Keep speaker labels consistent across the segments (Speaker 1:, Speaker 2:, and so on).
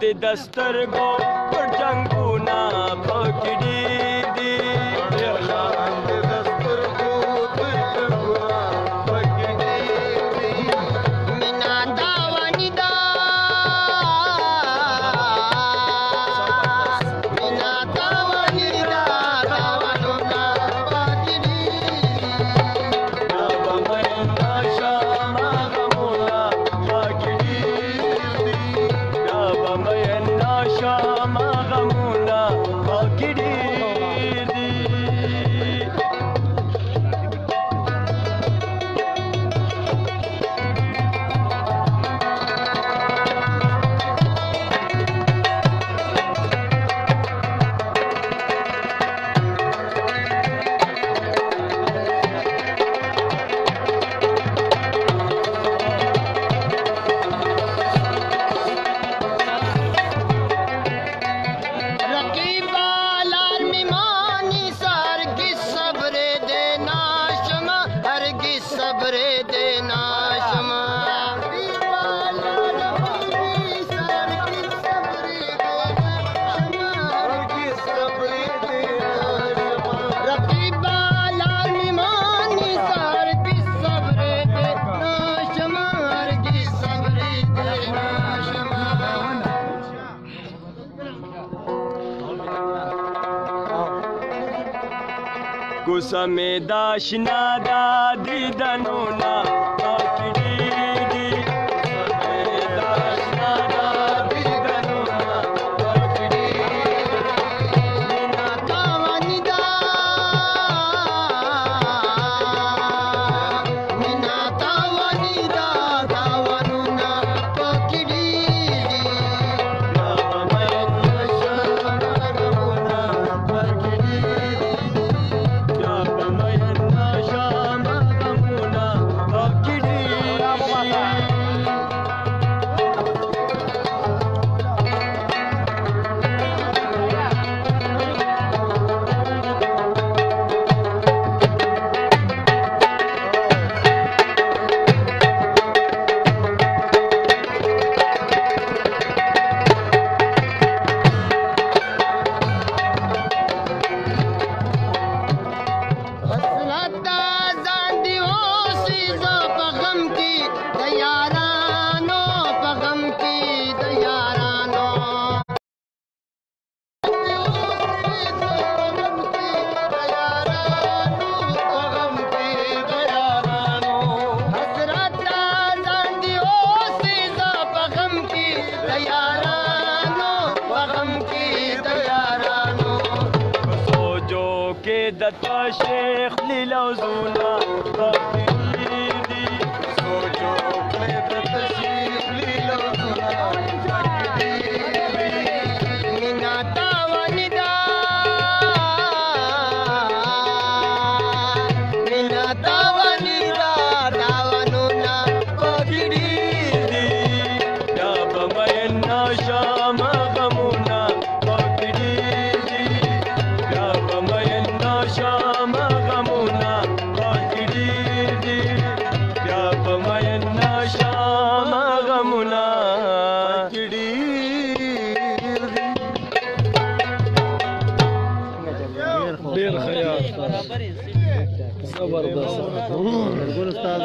Speaker 1: دې دسترګو پر جنګونه پکې ډېر دي کوڅه مې دا شنه ده دیدنونه پکې ډېر دي دتا شیخ لیلوزونا پکې ډېر دي سوچو کړې دتا شیخ لیلوزونا پکې ډېر دي مینا تاواني دا مینا تاواني دا تاوانونه پکې ډېر دي یا به مینا شام غمونه پکې ډېر دي یا به شام غمونه پکې ډېر دي یا په مینا شام غمونه پکې ډېر دي ډېر خیال زبردست ګل استاد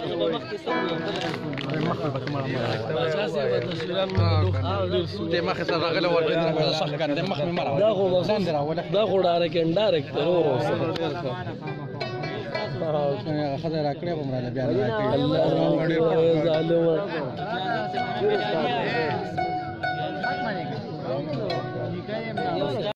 Speaker 1: د مخه سره راغله ورته صح کړه د مخ مې مړه دا خو ډایرکټ ورو خدای راکړې په مړه بیا راکړې الله ظالم